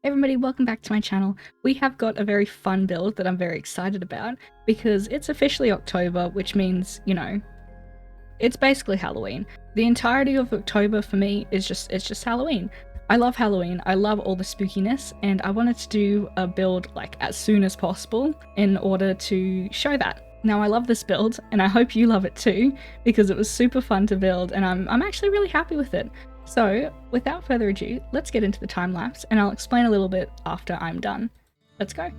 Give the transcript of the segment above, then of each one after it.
Hey everybody, welcome back to my channel. We have got a very fun build that I'm very excited about because it's officially October, which means, it's basically Halloween. The entirety of October for me is just Halloween. I love Halloween, I love all the spookiness, and I wanted to do a build like as soon as possible in order to show that. Now I love this build and I hope you love it too because it was super fun to build and I'm actually really happy with it. So without further ado, let's get into the time lapse and I'll explain a little bit after I'm done. Let's go.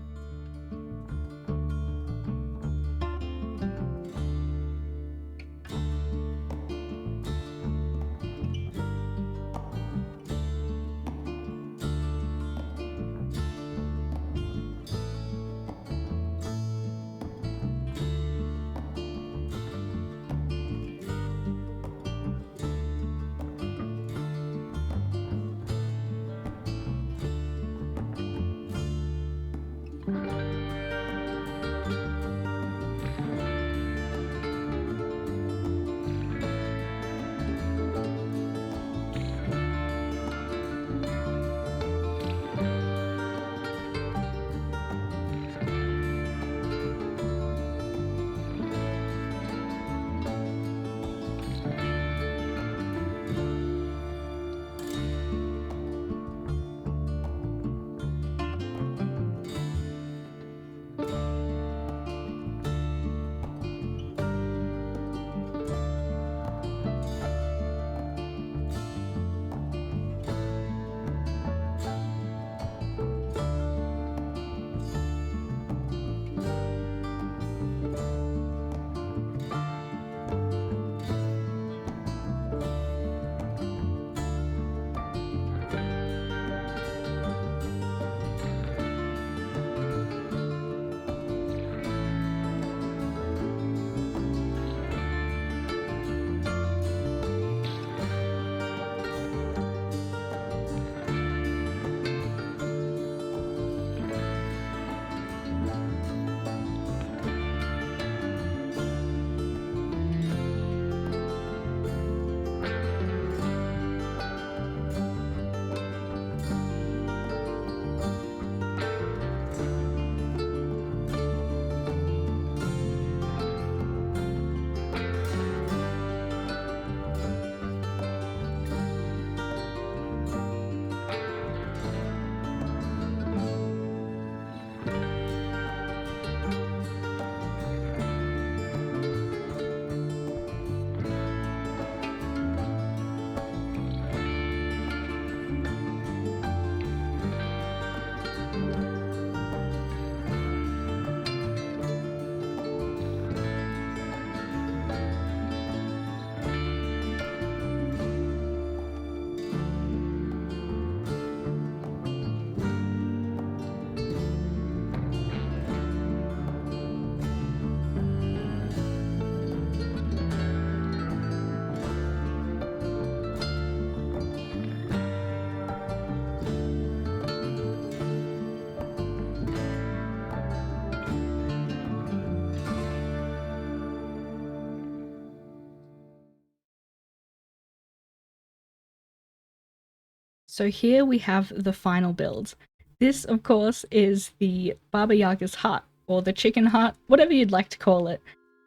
So here we have the final build. This, of course, is the Baba Yaga's hut, or the chicken hut, whatever you'd like to call it.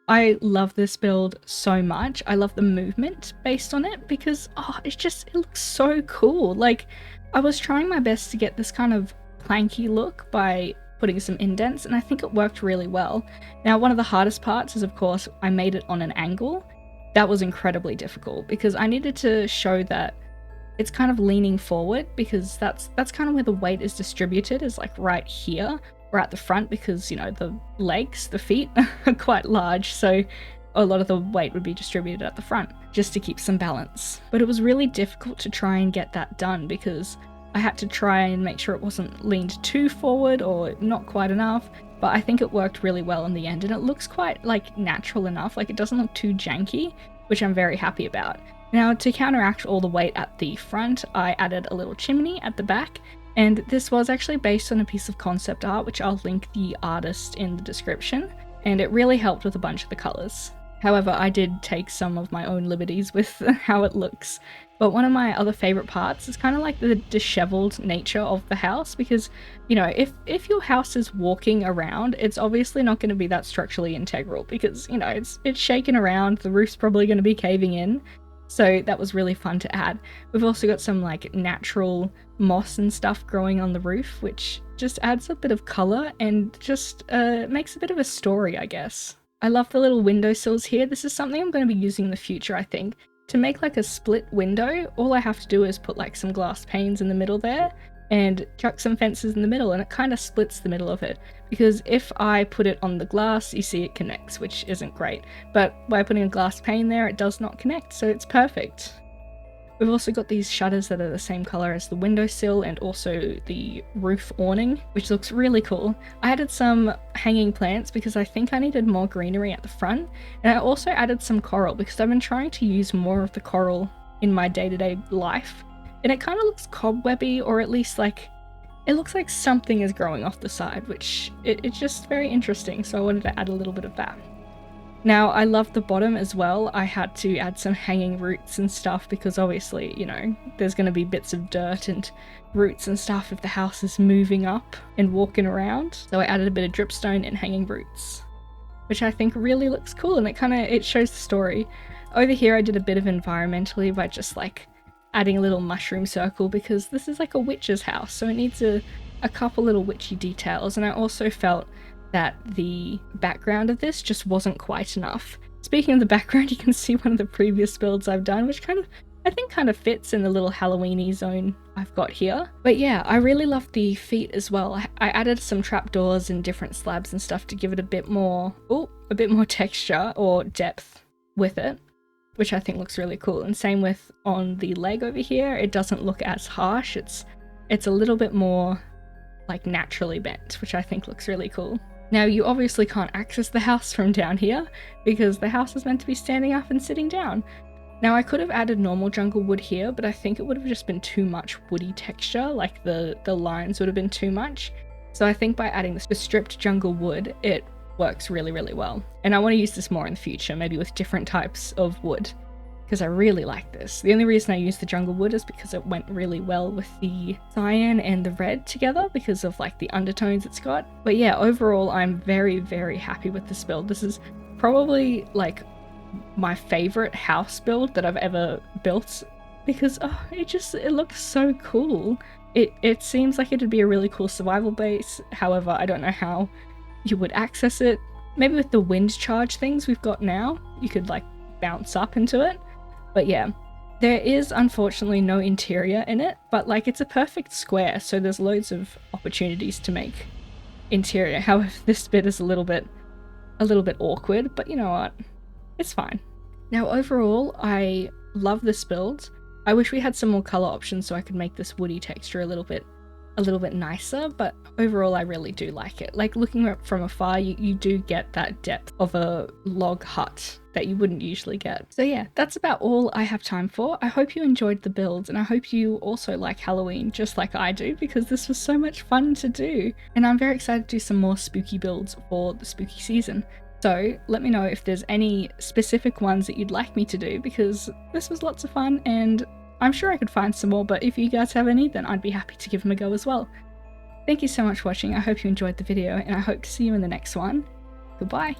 I love this build so much. I love the movement based on it because, it looks so cool. Like, I was trying my best to get this kind of planky look by putting some indents, and I think it worked really well. Now, one of the hardest parts is, of course, I made it on an angle. That was incredibly difficult because I needed to show that it's kind of leaning forward because that's kind of where the weight is distributed, is like right here or at the front, because the legs, the feet are quite large, so a lot of the weight would be distributed at the front just to keep some balance. But it was really difficult to try and get that done because I had to try and make sure it wasn't leaned too forward or not quite enough, but I think it worked really well in the end, and it looks quite like natural enough. Like, it doesn't look too janky, which I'm very happy about. Now, to counteract all the weight at the front, I added a little chimney at the back, and this was actually based on a piece of concept art, which I'll link the artist in the description, and it really helped with a bunch of the colours. However, I did take some of my own liberties with how it looks. But one of my other favorite parts is kind of like the disheveled nature of the house, because, you know, if your house is walking around, it's obviously not going to be that structurally integral because, you know, it's shaking around, the roof's probably going to be caving in. So that was really fun to add. We've also got some like natural moss and stuff growing on the roof, which just adds a bit of color and just makes a bit of a story, I guess. I love the little windowsills here. This is something I'm going to be using in the future, I think. To make like a split window, all I have to do is put like some glass panes in the middle there and chuck some fences in the middle, and it kind of splits the middle of it. Because if I put it on the glass, you see it connects, which isn't great. But by putting a glass pane there, it does not connect, so it's perfect. We've also got these shutters that are the same color as the windowsill and also the roof awning, which looks really cool. I added some hanging plants because I think I needed more greenery at the front, and I also added some coral because I've been trying to use more of the coral in my day-to-day life, and it kind of looks cobwebby, or at least like it looks like something is growing off the side, which it's just very interesting, so I wanted to add a little bit of that. Now, I love the bottom as well. I had to add some hanging roots and stuff because obviously, you know, there's going to be bits of dirt and roots and stuff if the house is moving up and walking around. So I added a bit of dripstone and hanging roots, which I think really looks cool, and it shows the story. Over here I did a bit of environmentally by just like adding a little mushroom circle because this is like a witch's house, so it needs a couple little witchy details, and I also felt that the background of this just wasn't quite enough. Speaking of the background, you can see one of the previous builds I've done, which I think kind of fits in the little Halloween-y zone I've got here. But yeah, I really love the feet as well. I added some trapdoors and different slabs and stuff to give it a bit more texture or depth with it, which I think looks really cool. And same with on the leg over here, it doesn't look as harsh. It's a little bit more like naturally bent, which I think looks really cool. Now, you obviously can't access the house from down here because the house is meant to be standing up and sitting down. Now, I could have added normal jungle wood here, but I think it would have just been too much woody texture, like the lines would have been too much. So I think by adding the stripped jungle wood, it works really, really well. And I want to use this more in the future, maybe with different types of wood, because I really like this. The only reason I used the jungle wood is because it went really well with the cyan and the red together because of like the undertones it's got. But yeah, overall I'm very, very happy with this build. This is probably like my favorite house build that I've ever built because it looks so cool. It seems like it'd be a really cool survival base. However, I don't know how you would access it. Maybe with the wind charge things we've got now, you could like bounce up into it. But yeah, there is unfortunately no interior in it, but like it's a perfect square, so there's loads of opportunities to make interior. However, this bit is a little bit awkward, but you know what? It's fine. Now overall, I love this build. I wish we had some more color options so I could make this woody texture a little bit nicer, but overall I really do like it. Like looking up from afar, you do get that depth of a log hut that you wouldn't usually get. So yeah, that's about all I have time for. I hope you enjoyed the build, and I hope you also like Halloween just like I do, because this was so much fun to do. And I'm very excited to do some more spooky builds for the spooky season. So let me know if there's any specific ones that you'd like me to do, because this was lots of fun and I'm sure I could find some more, but if you guys have any, then I'd be happy to give them a go as well. Thank you so much for watching. I hope you enjoyed the video, and I hope to see you in the next one. Goodbye.